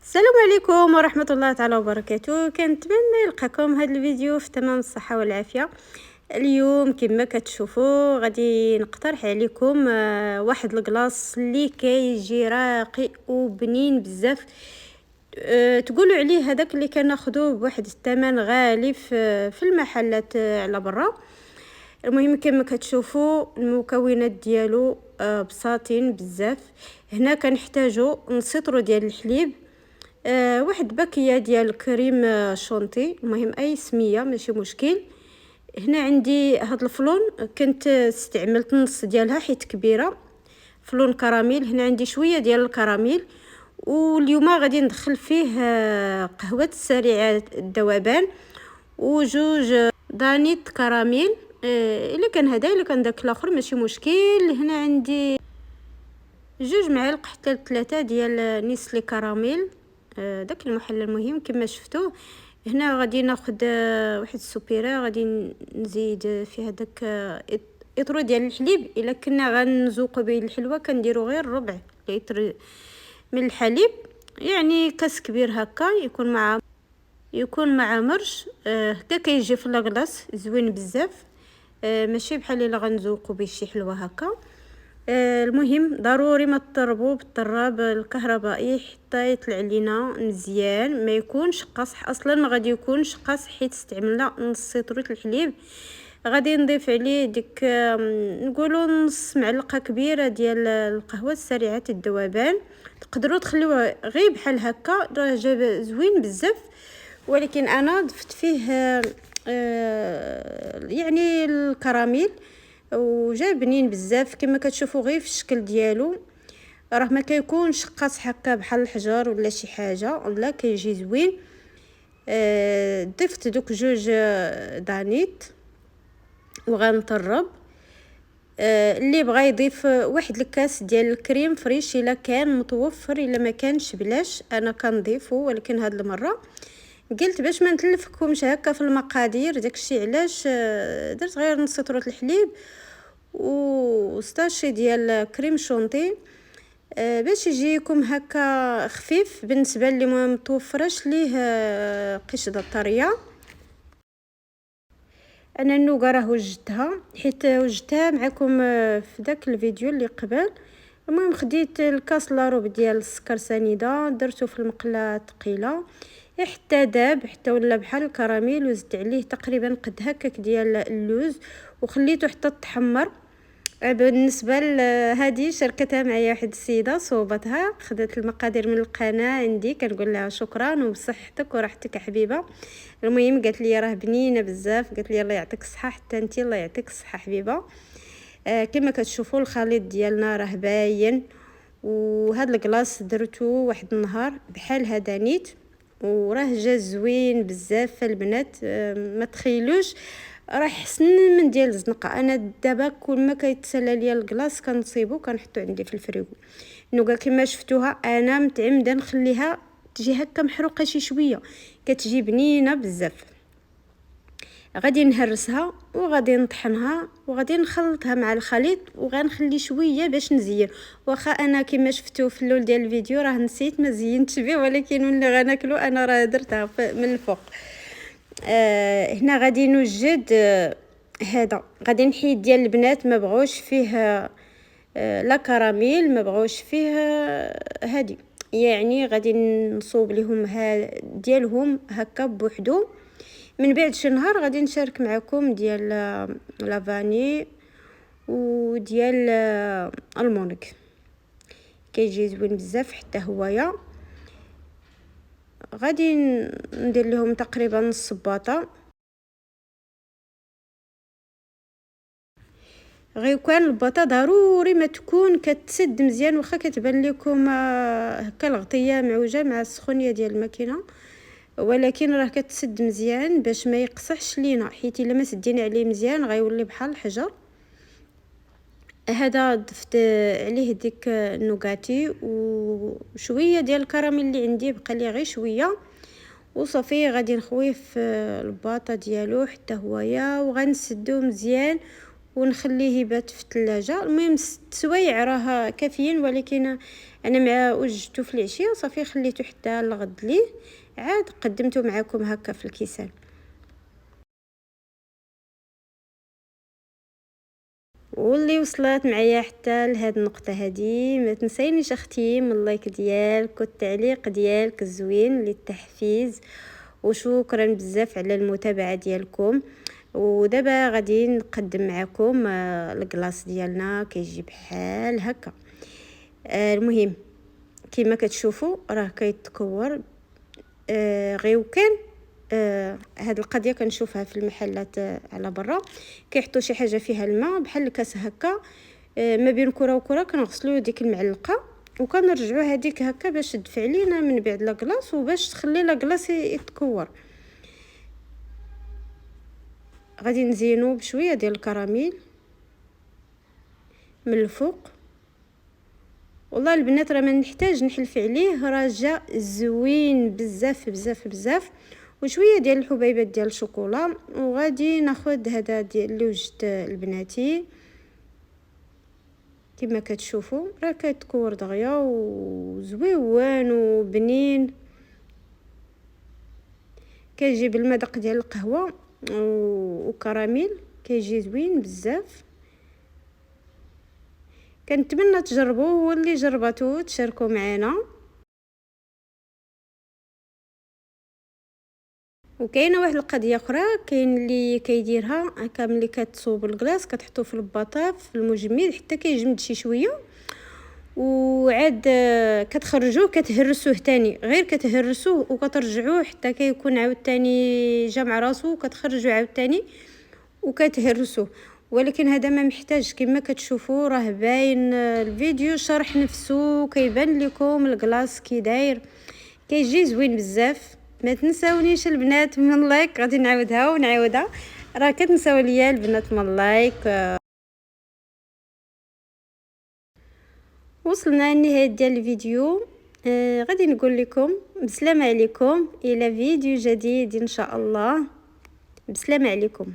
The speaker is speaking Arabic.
السلام عليكم ورحمة الله تعالى وبركاته. كنتمنى يلقاكم هذا الفيديو في تمام الصحة والعافية. اليوم كما كتشوفوا غادي نقترح عليكم واحد الكلاص اللي كيجي راقي وبنين بزاف. تقولوا عليه هذاك اللي كناخذوه بواحد الثمن غالي في المحلات على برا. المهم كما كتشوفوا المكونات ديالو بساطين بزاف. هنا كنحتاجو نص ديال الحليب، واحد باكية ديال الكريم شونتي، المهم اي سميه ماشي مشكل. هنا عندي هاد الفلون كنت استعملت نص ديالها حيت كبيره، فلون كراميل. هنا عندي شويه ديال الكراميل، واليوم غادي ندخل فيه قهوه سريعه الذوبان وجوج دانيت كراميل. الا كان هذا الا كان داك الاخر ماشي مشكل. هنا عندي جوج معالق حتى 3 ديال نيسلي كراميل، داك المحل. المهم كما شفتوا هنا غادي ناخذ واحد السوبيره، غادي نزيد فيها داك اطرو ديال الحليب. الا كنا غنزوقوا به الحلوه كنديروا غير ربع لتر من الحليب، يعني كاس كبير هكا، يكون مع مرش. هكا كيجي في لاكلاص زوين بزاف، ماشي بحال الا غنزوقوا به شي حلوه هكا. المهم ضروري ما تطربوا بالطراب الكهربائي حتى يطلع لينا مزيان، ما يكونش قاصح. اصلا ما غادي يكونش قاصح حيت استعملنا نص لتر الحليب. غادي نضيف عليه ديك نقولوا نص معلقه كبيره ديال القهوه سريعه الذوبان. تقدروا تخليوه غير بحال هكا، راه جاب زوين بزاف، ولكن انا ضفت فيه يعني الكراميل وجا بنين بزاف. كما كتشوفوا غير في الشكل ديالو راه ما كيكونش قاصح هكا بحال الحجر ولا شي حاجه، لا كيجي زوين. ضفت دوك جوج دانيت وغنطرب. اللي بغى يضيف واحد الكاس ديال الكريم فريش الا كان متوفر، الا ما كانش بلاش، انا كنضيفه. ولكن هاد المره قلت باش ما نتلفكمش هكا في المقادير، داكشي علاش درت غير نص لتر الحليب وستاشي ديال كريم شونتي، باش يجيكم هكا خفيف بالنسبه اللي ما متوفرش ليه قشطه طريه. انا النوغا راه وجدتها حيت وجدتها معكم في داك الفيديو اللي قبل. المهم خديت الكاس لاروب ديال السكر سنيده، درته في المقله ثقيله حتى داب، حتى ولا بحال الكراميل، وزدت عليه تقريبا قد هكاك ديال اللوز وخليته حتى تحمر. بالنسبه لهذه شاركتها معايا واحد السيده صوبتها، خدت المقادير من القناه عندي، كنقول لها شكرا وبصحتك وراحتك يا حبيبه. المهم قالت لي راه بنينه بزاف، قالت لي الله يعطيك الصحه، حتى انت الله يعطيك الصحه حبيبه. كما كتشوفوا الخليط ديالنا راه باين. وهذا الكلاص درتو واحد النهار بحال هذا نيت وراه جا زوين بزاف البنات. ما تخيلوش راه حسن من ديال الزنقه. انا دابا كل ما كيتسالى ليا الكلاص كنصيبو كنحطو عندي في الفريغو. النوغا كما شفتوها انا متعمده نخليها تجي هكا محروقه شي شويه، كتجي بنينه بزاف. غادي نهرسها وغادي نطحنها وغادي نخلطها مع الخليط وغنخلي شويه باش نزين. واخا انا كما شفتوا في الاول ديال الفيديو راه نسيت ما زينتش به، ولكن ملي غناكلو انا راه درتها من الفوق. هنا غادي نوجد هذا، غادي نحيد ديال البنات ما بغوش فيه لا كراميل، ما بغوش فيه هادي، يعني غادي نصوب لهم ديالهم هكا بوحدو. من بعد شي نهار غادي نشارك معكم ديال لافاني وديال المونك، كيجي زوين بزاف حتى هويا. غادي ندير لهم تقريبا نص باطه. غير كان البطا ضروري ما تكون كتسد مزيان، واخا كتبان لكم هكا الغطيه معوجه مع السخونيه ديال الماكينه، ولكن راه كتسد مزيان باش ما يقصحش لينا، حيت الا ما سدينا عليه مزيان غيولي بحال الحجر. هذا ضفت عليه ديك النوغاتي وشويه ديال الكراميل اللي عندي، بقى لي غير شويه وصافي. غادي نخويه في الباطه ديالو حتى هويا وغنسدو مزيان ونخليه يبات في الثلاجه. المهم 6 سوايع راه كافيين، ولكن انا مع وجدته في العشيه صافي خليته حتى الغد ليه، عاد قدمته معكم هكا في الكيسان. واللي وصلت معايا حتى لهاد النقطه هذه ما تنسينيش اختي من اللايك ديالك والتعليق ديالك الزوين للتحفيز، وشكرا بزاف على المتابعه ديالكم. ودابا غادي نقدم معكم الكلاص ديالنا كيجي بحال هكا. المهم كما كتشوفوا راه كيتكور غير وكان هاد القضيه كنشوفها في المحلات على برا كيحطوا شي حاجه فيها الماء بحال الكاس هكا، ما بين كره وكره كنغسلوا ديك المعلقه وكنرجعوا هذيك هكا باش تدفع لينا من بعد لاكلاص وباش تخلي لاكلاص يتكور. غادي نزينو بشويه ديال الكراميل من الفوق. والله البنات راه ما نحتاج نحلف عليه، راه جا زوين بزاف بزاف بزاف. وشويه ديال الحبيبات ديال الشوكولا، وغادي ناخذ هذا ديال اللي وجدت البناتي كما كتشوفوا راه كيتكور دغيا وزويوان وبنين. كيجي بالمذاق ديال القهوه وكراميل، كيجي زوين بزاف. كنتمنى تجربوه، واللي جربتوه تشاركوا معنا. وكاينه واحد القضيه اخرى، كاين اللي كيديرها هكا ملي كتصوب الكلاص كتحطوه في الباطا في المجمد حتى كيجمد شي شويه، وعاد كتخرجوه كتهرسوه تاني، غير كتهرسوه وكترجعوه حتى كيكون عاوتاني جا مع راسو، كتخرجوه عاوتاني وكتهرسوه. ولكن هذا ما محتاج كما كتشوفوا راه باين الفيديو شرح نفسه كيبان لكم الكلاص كي داير، كيجي زوين بزاف. ما تنساونيش البنات من اللايك، غادي نعاودها ونعاودها، راه كتنساو ليا البنات من اللايك. وصلنا لنهايه ديال الفيديو. غادي نقول لكم بسلامه عليكم الى فيديو جديد ان شاء الله. بسلامه عليكم.